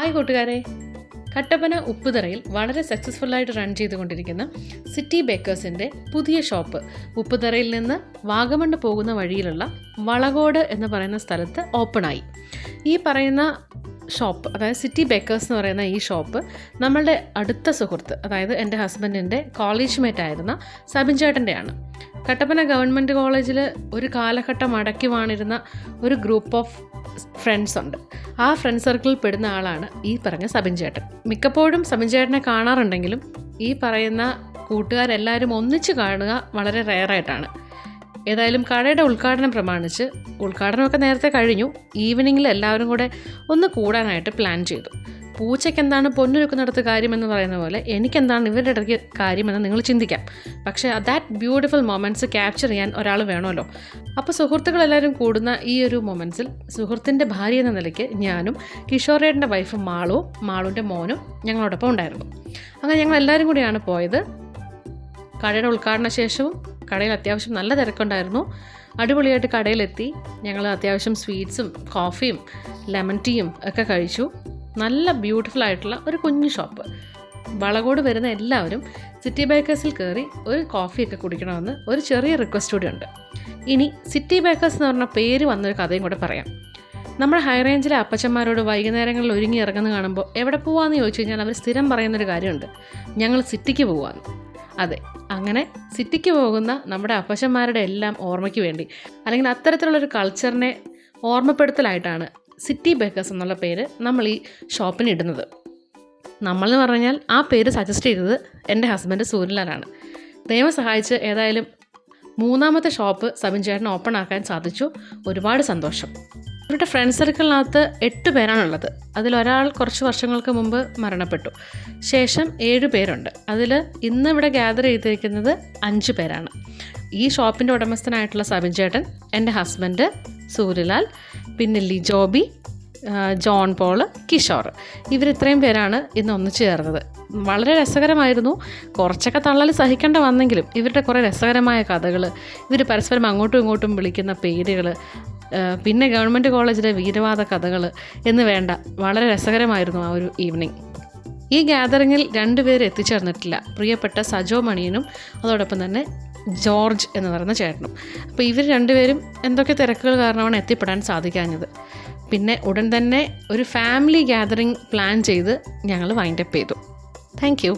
Hi കൂട്ടുകാരെ, കട്ടപ്പന ഉപ്പുതറയിൽ വളരെ സക്സസ്ഫുള്ളായിട്ട് run ചെയ്തുകൊണ്ടിരിക്കുന്ന സിറ്റി ബേക്കേഴ്സിൻ്റെ പുതിയ ഷോപ്പ് ഉപ്പുതറയിൽ നിന്ന് വാഗമൺ പോകുന്ന വഴിയിലുള്ള വളകോട് എന്ന് പറയുന്ന സ്ഥലത്ത് ഓപ്പണായി. ഈ പറയുന്ന ഷോപ്പ്, അതായത് സിറ്റി ബേക്കേഴ്സ് എന്ന് പറയുന്ന ഈ ഷോപ്പ് നമ്മളുടെ അടുത്ത സുഹൃത്ത്, അതായത് എൻ്റെ ഹസ്ബൻഡിൻ്റെ കോളേജ് മേറ്റ് ആയിരുന്ന സബിൻ ചേട്ടൻ്റെയാണ്. കട്ടപ്പന ഗവൺമെൻറ് കോളേജിൽ ഒരു കാലഘട്ടം അടക്കി വാണിരുന്ന ഒരു ഗ്രൂപ്പ് ഓഫ് ഫ്രണ്ട്സ് ഉണ്ട്. ആ ഫ്രണ്ട് സർക്കിളിൽ പെടുന്ന ആളാണ് ഈ പറഞ്ഞ സബിൻ ചേട്ടൻ. മിക്കപ്പോഴും സബിൻ ചേട്ടനെ കാണാറുണ്ടെങ്കിലും ഈ പറയുന്ന കൂട്ടുകാരെല്ലാവരും ഒന്നിച്ച് കാണുക വളരെ റെയറായിട്ടാണ്. ഏതായാലും കടയുടെ ഉദ്ഘാടനം പ്രമാണിച്ച്, ഉദ്ഘാടനമൊക്കെ നേരത്തെ കഴിഞ്ഞു, ഈവനിങ്ങിൽ എല്ലാവരും കൂടെ ഒന്ന് കൂടാനായിട്ട് പ്ലാൻ ചെയ്തു. പൂച്ചയ്ക്ക് എന്താണ് പൊന്നൊരുക്കുന്നിടത്ത് കാര്യമെന്ന് പറയുന്ന പോലെ എനിക്കെന്താണ് ഇവരുടെ ഇടയ്ക്ക് കാര്യമെന്ന് നിങ്ങൾ ചിന്തിക്കാം. പക്ഷേ ദാറ്റ് ബ്യൂട്ടിഫുൾ മൊമെൻറ്റ്സ് ക്യാപ്ചർ ചെയ്യാൻ ഒരാൾ വേണമല്ലോ. അപ്പോൾ സുഹൃത്തുക്കളെല്ലാവരും കൂടുന്ന ഈ ഒരു മൊമെൻറ്റ്സിൽ സുഹൃത്തിൻ്റെ ഭാര്യ എന്ന നിലയ്ക്ക് ഞാനും കിഷോറേട്ടൻ്റെ വൈഫ് മാളുവിൻ്റെ മോനും ഞങ്ങളോടൊപ്പം ഉണ്ടായിരുന്നു. അങ്ങനെ ഞങ്ങൾ എല്ലാവരും കൂടിയാണ് പോയത്. കടയുടെ ഉദ്ഘാടന ശേഷവും കടയിൽ അത്യാവശ്യം നല്ല തിരക്കുണ്ടായിരുന്നു. അടിപൊളിയായിട്ട് കടയിലെത്തി. ഞങ്ങൾ അത്യാവശ്യം സ്വീറ്റ്സും കോഫിയും ലെമൺ ടീയും ഒക്കെ കഴിച്ചു. നല്ല ബ്യൂട്ടിഫുൾ ആയിട്ടുള്ള ഒരു കുഞ്ഞു ഷോപ്പ്. വളകോട് വരുന്ന എല്ലാവരും സിറ്റി ബേക്കേഴ്സിൽ കയറി ഒരു കോഫിയൊക്കെ കുടിക്കണമെന്ന് ഒരു ചെറിയ റിക്വസ്റ്റ് കൂടി ഉണ്ട്. ഇനി സിറ്റി ബേക്കേഴ്സ് എന്ന് പറഞ്ഞ പേര് വന്നൊരു കഥയും കൂടെ പറയാം. നമ്മുടെ ഹൈ റേഞ്ചിലെ അപ്പച്ചന്മാരോട് വൈകുന്നേരങ്ങളിൽ ഒരുങ്ങി ഇറങ്ങുന്ന കാണുമ്പോൾ എവിടെ പോവാമെന്ന് ചോദിച്ചു കഴിഞ്ഞാൽ അവർ സ്ഥിരം പറയുന്നൊരു കാര്യമുണ്ട്, ഞങ്ങൾ സിറ്റിക്ക് പോവാന്ന്. അതെ, അങ്ങനെ സിറ്റിക്ക് പോകുന്ന നമ്മുടെ അപ്പച്ചന്മാരുടെ എല്ലാം ഓർമ്മയ്ക്ക് വേണ്ടി, അല്ലെങ്കിൽ അത്തരത്തിലുള്ളൊരു കൾച്ചറിനെ ഓർമ്മപ്പെടുത്തലായിട്ടാണ് സിറ്റി ബേക്കേഴ്സ് എന്നുള്ള പേര് നമ്മൾ ഈ ഷോപ്പിന് ഇടുന്നത്. നമ്മളെന്ന് പറഞ്ഞാൽ ആ പേര് സജസ്റ്റ് ചെയ്തത് എൻ്റെ ഹസ്ബൻഡ് സൂര്യലാലാണ്. ദൈവം സഹായിച്ച് ഏതായാലും മൂന്നാമത്തെ ഷോപ്പ് സബിൻ ചേട്ടന് ഓപ്പൺ ആക്കാൻ സാധിച്ചു. ഒരുപാട് സന്തോഷം. ഇവരുടെ ഫ്രണ്ട് സർക്കിളിനകത്ത് 8 പേരാണുള്ളത്. അതിലൊരാൾ കുറച്ച് വർഷങ്ങൾക്ക് മുമ്പ് മരണപ്പെട്ടു. ശേഷം 7 പേരുണ്ട്. അതിൽ ഇന്ന് ഇവിടെ ഗ്യാദർ ചെയ്തിരിക്കുന്നത് 5 പേരാണ്. ഈ ഷോപ്പിൻ്റെ ഉടമസ്ഥനായിട്ടുള്ള സബിൻ ചേട്ടൻ, എൻ്റെ ഹസ്ബൻഡ് സൂര്യലാൽ, പിന്നെ ലിജോബി, ജോൺ പോൾ, കിഷോർ, ഇവരിത്രയും പേരാണ് ഇന്ന് ഒന്നിച്ചു ചേർന്നത്. വളരെ രസകരമായിരുന്നു. കുറച്ചൊക്കെ തള്ളൽ സഹിക്കേണ്ട വന്നെങ്കിലും ഇവരുടെ കുറേ രസകരമായ കഥകൾ, ഇവർ പരസ്പരം അങ്ങോട്ടും ഇങ്ങോട്ടും വിളിക്കുന്ന പേരുകൾ, പിന്നെ ഗവൺമെൻറ് കോളേജിലെ വീരവാദ കഥകൾ എന്ന് വേണ്ട, വളരെ രസകരമായിരുന്നു ആ ഒരു ഈവനിങ്. ഈ ഗ്യാതറിങ്ങിൽ 2 പേര് എത്തിച്ചേർന്നിട്ടില്ല. പ്രിയപ്പെട്ട സജോ മണിയനും അതോടൊപ്പം തന്നെ ജോർജ് എന്ന് പറയുന്ന ചേട്ടനും. അപ്പോൾ ഇവർ 2 പേരും എന്തൊക്കെ തിരക്കുകൾ കാരണമാണ് എത്തിപ്പെടാൻ സാധിക്കാഞ്ഞത്. പിന്നെ ഉടൻ തന്നെ ഒരു ഫാമിലി ഗ്യാതറിങ് പ്ലാൻ ചെയ്ത് ഞങ്ങൾ വൈൻഡപ്പ് ചെയ്തു. Thank you.